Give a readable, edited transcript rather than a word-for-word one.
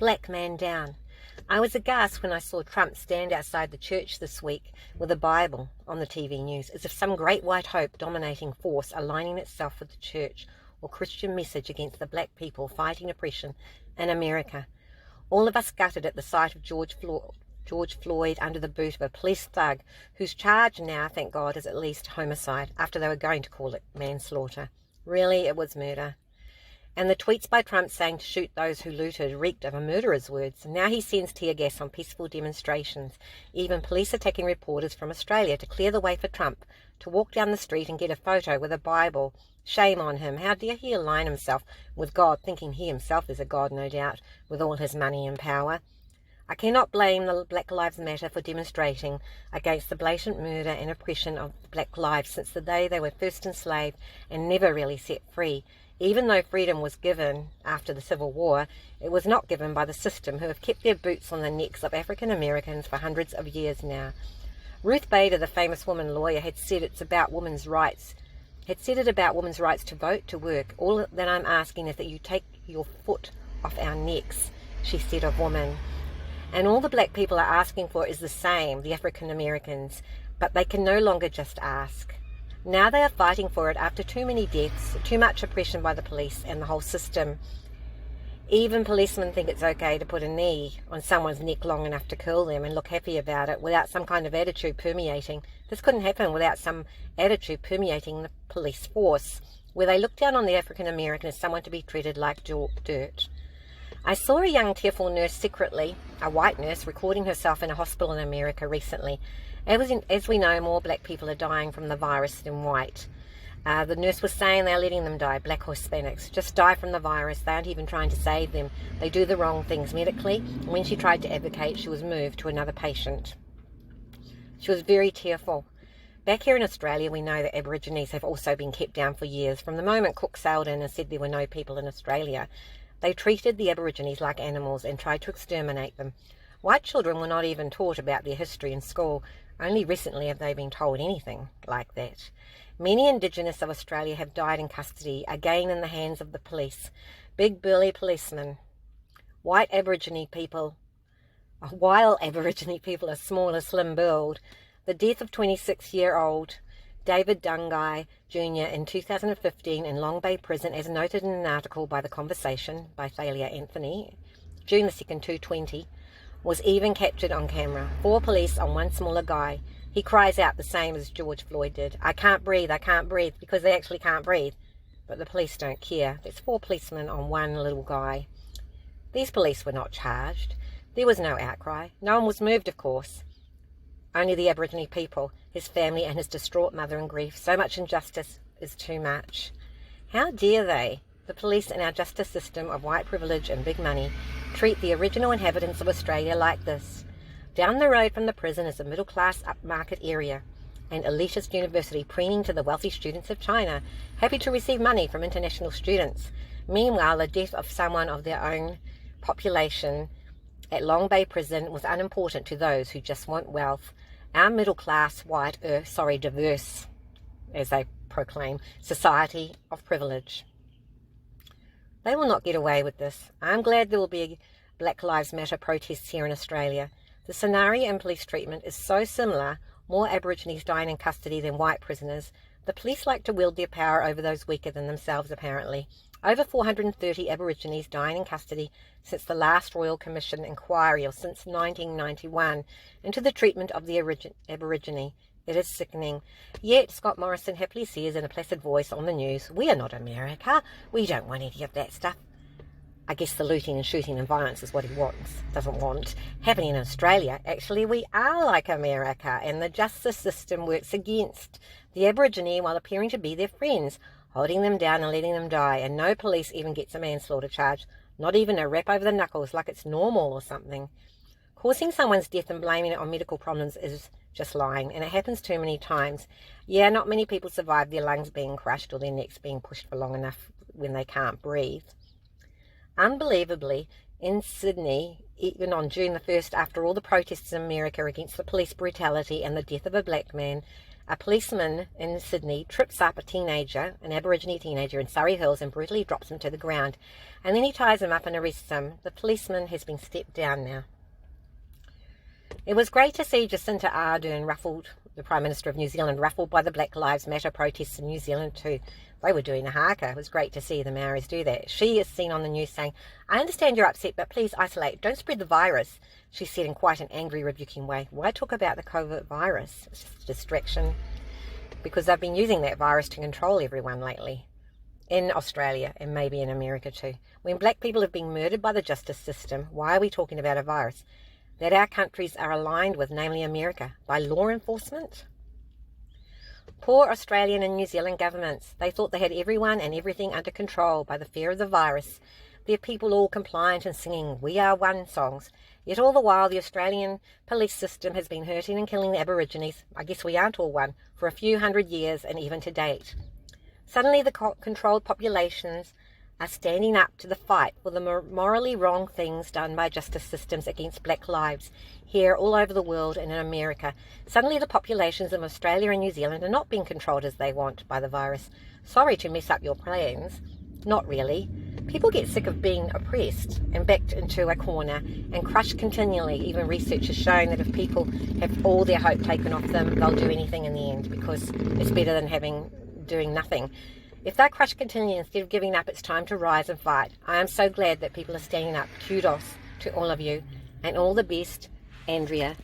Black man down. I was aghast when I saw Trump stand outside the church this week with a Bible on the TV news, as if some great white hope dominating force aligning itself with the church or Christian message against the black people fighting oppression in America. All of us gutted at the sight of George Floyd under the boot of a police thug whose charge now, thank God, is at least homicide, after they were going to call it manslaughter. Really, it was murder. And the tweets by Trump saying to shoot those who looted reeked of a murderer's words. Now he sends tear gas on peaceful demonstrations, even police attacking reporters from Australia to clear the way for Trump to walk down the street and get a photo with a Bible. Shame on him. How dare he align himself with God, thinking he himself is a God, no doubt, with all his money and power. I cannot blame the Black Lives Matter for demonstrating against the blatant murder and oppression of black lives since the day they were first enslaved and never really set free. Even though freedom was given after the Civil War, it was not given by the system, who have kept their boots on the necks of African Americans for hundreds of years now. Ruth Bader, the famous woman lawyer, had said it about women's rights to vote, to work. All that I'm asking is that you take your foot off our necks, she said of women. And all the black people are asking for is the same, the African Americans, but they can no longer just ask. Now they are fighting for it after too many deaths, too much oppression by the police and the whole system. Even policemen think it's okay to put a knee on someone's neck long enough to kill them and look happy about it without some kind of attitude permeating. This couldn't happen without some attitude permeating the police force, where they look down on the African American as someone to be treated like dirt. I saw a young tearful nurse secretly, a white nurse, recording herself in a hospital in America recently. As we know, more black people are dying from the virus than white. The nurse was saying they're letting them die, black or Hispanics, just die from the virus. They aren't even trying to save them. They do the wrong things medically. And when she tried to advocate, she was moved to another patient. She was very tearful. Back here in Australia, we know that Aborigines have also been kept down for years. From the moment Cook sailed in and said there were no people in Australia, they treated the Aborigines like animals and tried to exterminate them. White children were not even taught about their history in school. Only recently have they been told anything like that. Many Indigenous of Australia have died in custody, again in the hands of the police. Big burly policemen. While Aborigine people are small, slim build, the death of 26-year-old David Dungai Jr. in 2015 in Long Bay Prison, as noted in an article by The Conversation by Thalia Anthony, June the 2nd, 2020, was even captured on camera. 4 police on one smaller guy. He cries out the same as George Floyd did. I can't breathe, because they actually can't breathe. But the police don't care. There's 4 policemen on one little guy. These police were not charged. There was no outcry. No one was moved, of course. Only the Aboriginal people, his family and his distraught mother in grief. So much injustice is too much. How dare they, the police and our justice system of white privilege and big money, treat the original inhabitants of Australia like this? Down the road from the prison is a middle-class upmarket area, an elitist university preening to the wealthy students of China, happy to receive money from international students. Meanwhile, the death of someone of their own population at Long Bay Prison was unimportant to those who just want wealth. Our middle-class, diverse, as they proclaim, society of privilege. They will not get away with this. I'm glad there will be Black Lives Matter protests here in Australia. The scenario and police treatment is so similar, more Aborigines dying in custody than white prisoners. The police like to wield their power over those weaker than themselves, apparently. Over 430 Aborigines dying in custody since the last Royal Commission inquiry, or since 1991, into the treatment of the Aborigine. It is sickening. Yet Scott Morrison happily says in a placid voice on the news, "We are not America. We don't want any of that stuff." I guess the looting and shooting and violence is what he doesn't want happening in Australia. Actually, we are like America, and the justice system works against the Aborigine while appearing to be their friends, holding them down and letting them die, and no police even gets a manslaughter charge, not even a rap over the knuckles like it's normal or something. Causing someone's death and blaming it on medical problems is just lying, and it happens too many times. Yeah, not many people survive their lungs being crushed or their necks being pushed for long enough when they can't breathe. Unbelievably, in Sydney, even on June the 1st, after all the protests in America against the police brutality and the death of a black man, A policeman in Sydney trips up a teenager, an Aborigine teenager in Surrey Hills, and brutally drops him to the ground. And then he ties him up and arrests him. The policeman has been stepped down now. It was great to see Jacinda Ardern ruffled, the Prime Minister of New Zealand, ruffled by the Black Lives Matter protests in New Zealand too. They were doing a haka. It was great to see the Maoris do that. She is seen on the news saying, "I understand you're upset, but please isolate. Don't spread the virus," she said in quite an angry, rebuking way. Why talk about the COVID virus? It's just a distraction, because they've been using that virus to control everyone lately. In Australia and maybe in America too. When black people have been murdered by the justice system, why are we talking about a virus that our countries are aligned with, namely America, by law enforcement? Poor Australian and New Zealand governments. They thought they had everyone and everything under control by the fear of the virus. Their people all compliant and singing "We Are One" songs. Yet all the while the Australian police system has been hurting and killing the Aborigines, I guess we aren't all one, for a few hundred years and even to date. Suddenly the controlled populations are standing up to the fight for the morally wrong things done by justice systems against black lives here all over the world and in America. Suddenly the populations of Australia and New Zealand are not being controlled as they want by the virus. Sorry to mess up your plans. Not really. People get sick of being oppressed and backed into a corner and crushed continually. Even research has shown that if people have all their hope taken off them, they'll do anything in the end, because it's better than doing nothing. If they're crushed continually instead of giving up, it's time to rise and fight. I am so glad that people are standing up. Kudos to all of you, and all the best, Andrea.